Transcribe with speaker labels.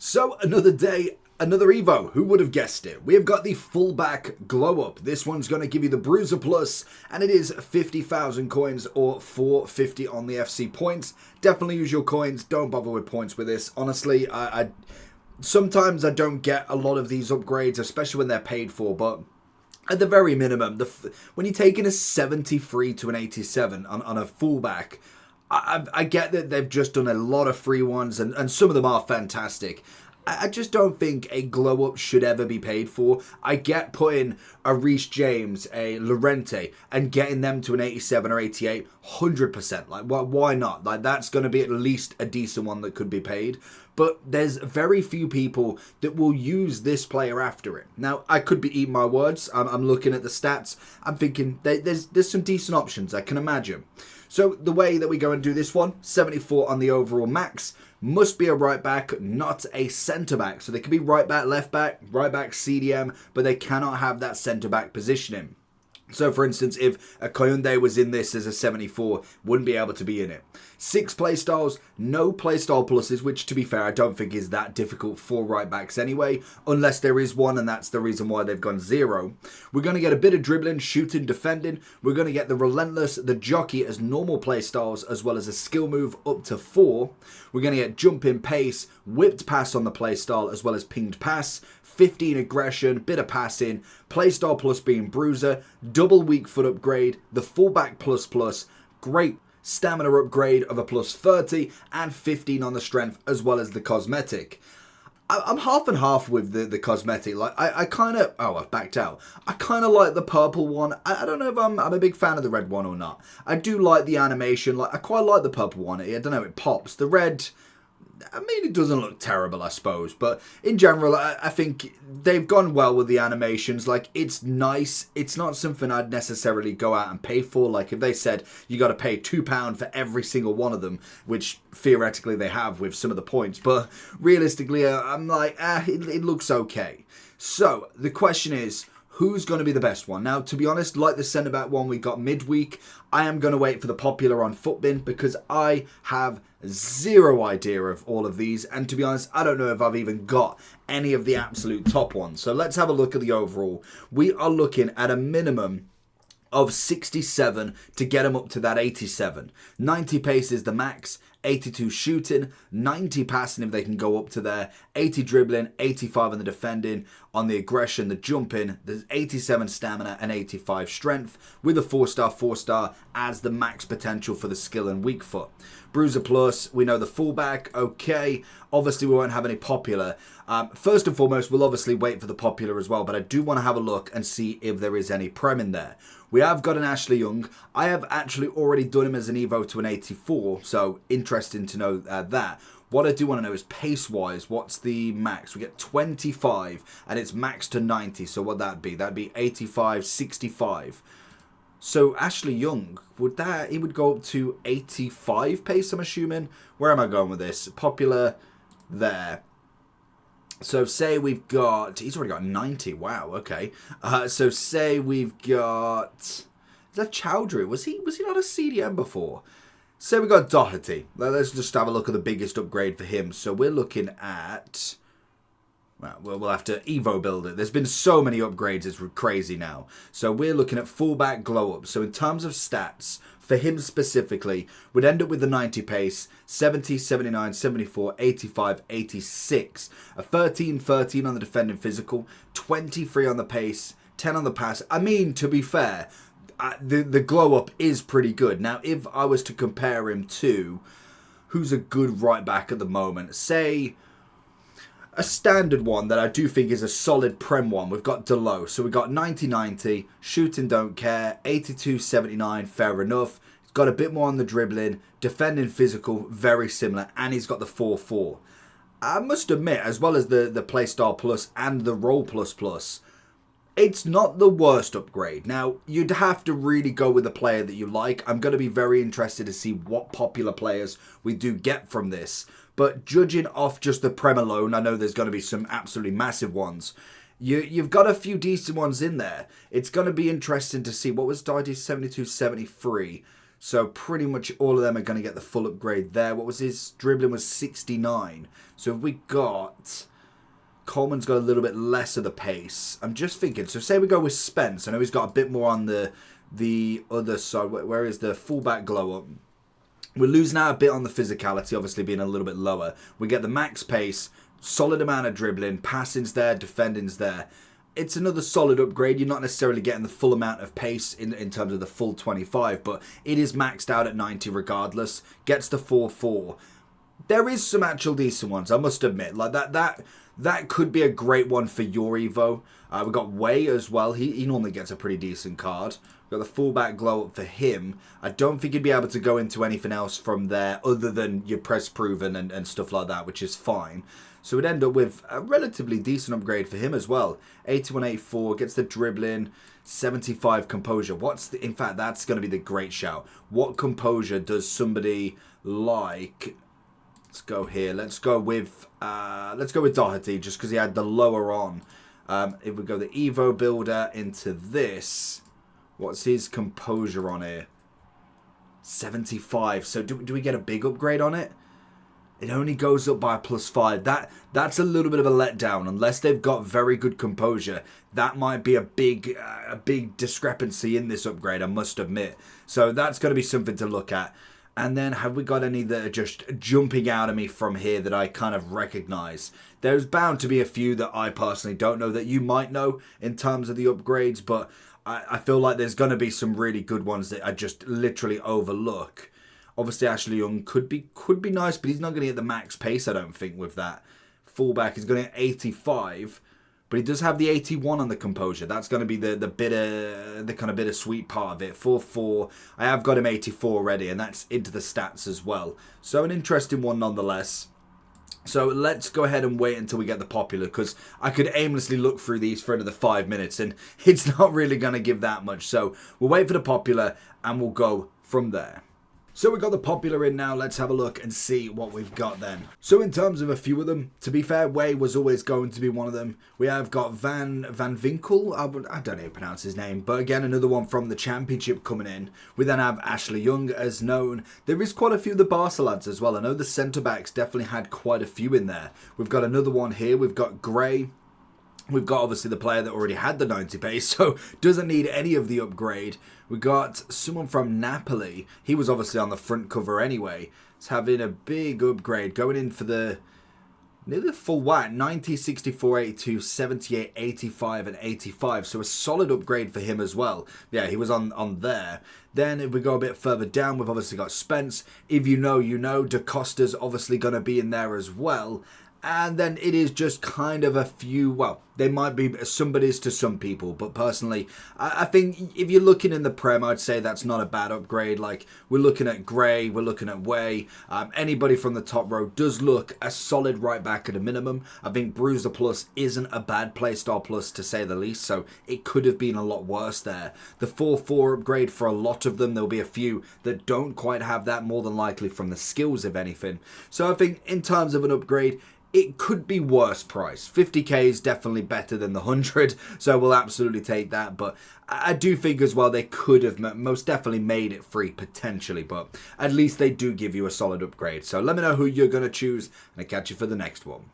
Speaker 1: So another day, another Evo. Who would have guessed it? We have got the Fullback Glow Up. This one's going to give you the Bruiser Plus, and it is 50,000 coins or 450 on the FC points. Definitely use your coins. Don't bother with points with this. Honestly, sometimes I don't get a lot of these upgrades, especially when they're paid for, but at the very minimum, when you're taking a 73 to an 87 on a fullback, I get that they've just done a lot of free ones, and some of them are fantastic. I just don't think a glow up should ever be paid for. I get putting a Reece James, a Llorente, and getting them to an 87 or 88, 100%. Like, why not? Like, that's going to be at least a decent one that could be paid. But there's very few people that will use this player after it. Now, I could be eating my words. I'm looking at the stats. I'm thinking there's some decent options, I can imagine. So the way that we go and do this one, 74 on the overall max, must be a right back, not a centre back. So they can be right back, left back, CDM, but they cannot have that centre back positioning. So, for instance, if a Koyunde was in this as a 74, wouldn't be able to be in it. 6 playstyles, no playstyle pluses, which, to be fair, I don't think is that difficult for right backs anyway, unless there is one, and that's the reason why they've gone 0. We're going to get a bit of dribbling, shooting, defending. We're going to get the relentless, the jockey as normal playstyles, as well as a skill move up to 4. We're going to get jumping, pace, whipped pass on the playstyle, as well as pinged pass, 15 aggression, bit of passing, playstyle plus being bruiser, double weak foot upgrade, the fullback plus, great stamina upgrade of a plus 30, and 15 on the strength, as well as the cosmetic. I'm half and half with the cosmetic. Like, I kind of... Oh, I've backed out. I kind of like the purple one. I don't know if I'm a big fan of the red one or not. I do like the animation. Like, I quite like the purple one. I don't know, it pops. The red... I mean, it doesn't look terrible, I suppose, but in general, I think they've gone well with the animations. Like, it's nice. It's not something I'd necessarily go out and pay for. Like, if they said you got to pay £2 for every single one of them, which theoretically they have with some of the points, but realistically, I'm like, it looks okay. So, the question is, who's going to be the best one? Now, to be honest, like the centre-back one we got midweek, I am going to wait for the popular on Footbin because I have zero idea of all of these. And to be honest, I don't know if I've even got any of the absolute top ones. So let's have a look at the overall. We are looking at a minimum of 67 to get them up to that 87. 90 pace is the max, 82 shooting, 90 passing if they can go up to there, 80 dribbling, 85 on the defending, on the aggression, the jumping, there's 87 stamina and 85 strength, with a 4-star as the max potential for the skill and weak foot. Bruiser Plus, we know the fullback, okay. Obviously, we won't have any popular. First and foremost, we'll obviously wait for the popular as well, but I do want to have a look and see if there is any Prem in there. We have got an Ashley Young. I have actually already done him as an Evo to an 84, so interesting to know that. What I do want to know is pace-wise, what's the max? We get 25, and it's max to 90, so what'd that be? That'd be 85, 65. So Ashley Young, he would go up to 85 pace, I'm assuming? Where am I going with this? Popular there. So say we've got... He's already got 90. Wow, okay. So say we've got... Is that Chowdhury? Was he not a CDM before? Say we got Doherty. Let's just have a look at the biggest upgrade for him. So we're looking at... Well, we'll have to Evo build it. There's been so many upgrades, it's crazy now. So we're looking at fullback glow up. So in terms of stats, for him specifically, we'd end up with the 90 pace, 70, 79, 74, 85, 86. A 13 on the defending physical, 23 on the pace, 10 on the pass. I mean, to be fair, the glow up is pretty good. Now, if I was to compare him to who's a good right back at the moment, say... A standard one that I do think is a solid Prem one. We've got Delo. So we've got 90-90, shooting don't care, 82-79, fair enough. He's got a bit more on the dribbling, defending physical, very similar, and he's got the 4-4. I must admit, as well as the Playstyle Plus and the Roll Plus, it's not the worst upgrade. Now, you'd have to really go with a player that you like. I'm going to be very interested to see what popular players we do get from this. But judging off just the Prem alone, I know there's going to be some absolutely massive ones. You've got a few decent ones in there. It's going to be interesting to see. What was Diety's 72-73? So pretty much all of them are going to get the full upgrade there. What was his? Dribbling was 69. So if we got... Coleman's got a little bit less of the pace. I'm just thinking, so say we go with Spence. I know he's got a bit more on the other side. Where is the fullback glow up? We're losing out a bit on the physicality, obviously being a little bit lower. We get the max pace, solid amount of dribbling, passing's there, defending's there. It's another solid upgrade. You're not necessarily getting the full amount of pace in terms of the full 25, but it is maxed out at 90 regardless. Gets the 4-4. There is some actual decent ones, I must admit. Like that could be a great one for your Evo. We've got Way as well. He normally gets a pretty decent card. We've got the fullback glow up for him. I don't think you'd be able to go into anything else from there other than your press proven and stuff like that, which is fine. So we'd end up with a relatively decent upgrade for him as well. 81-84, gets the dribbling, 75 composure. In fact, that's going to be the great shout. What composure does somebody like... Let's go here. Let's go with Doherty just because he had the lower on. If we go the Evo builder into this, what's his composure on here? 75. So do we get a big upgrade on it? It only goes up by a +5. That's a little bit of a letdown. Unless they've got very good composure, that might be a big discrepancy in this upgrade, I must admit. So that's going to be something to look at. And then have we got any that are just jumping out at me from here that I kind of recognize? There's bound to be a few that I personally don't know that you might know in terms of the upgrades, but I feel like there's going to be some really good ones that I just literally overlook. Obviously, Ashley Young could be nice, but he's not going to get the max pace, I don't think, with that. Fullback is going to get 85. But he does have the 81 on the composure. That's going to be the kind of bittersweet part of it. 4-4. I have got him 84 already, and that's into the stats as well. So an interesting one nonetheless. So let's go ahead and wait until we get the popular, because I could aimlessly look through these for another 5 minutes, and it's not really going to give that much. So we'll wait for the popular, and we'll go from there. So we've got the popular in now. Let's have a look and see what we've got then. So in terms of a few of them, to be fair, Way was always going to be one of them. We have got Van Winkel. I don't even pronounce his name. But again, another one from the Championship coming in. We then have Ashley Young as known. There is quite a few of the Barca lads as well. I know the centre-backs definitely had quite a few in there. We've got another one here. We've got Gray. We've got obviously the player that already had the 90 pace, so doesn't need any of the upgrade. We got someone from Napoli. He was obviously on the front cover anyway. He's having a big upgrade, going in for the nearly the full whack. 90, 64, 82, 78, 85 and 85. So a solid upgrade for him as well. Yeah, he was on there. Then if we go a bit further down, we've obviously got Spence. If you know, you know. Da Costa's obviously going to be in there as well. And then it is just kind of a few, well, they might be somebody's to some people. But personally, I think if you're looking in the Prem, I'd say that's not a bad upgrade. Like, we're looking at Gray, we're looking at Way. Anybody from the top row does look a solid right back at a minimum. I think Bruiser Plus isn't a bad playstyle plus, to say the least. So it could have been a lot worse there. The 4-4 upgrade for a lot of them. There'll be a few that don't quite have that, more than likely from the skills, if anything. So I think in terms of an upgrade, it could be worse price. 50k is definitely better than the 100, so we'll absolutely take that. But I do think as well they could have most definitely made it free potentially, but at least they do give you a solid upgrade. So let me know who you're going to choose, and I'll catch you for the next one.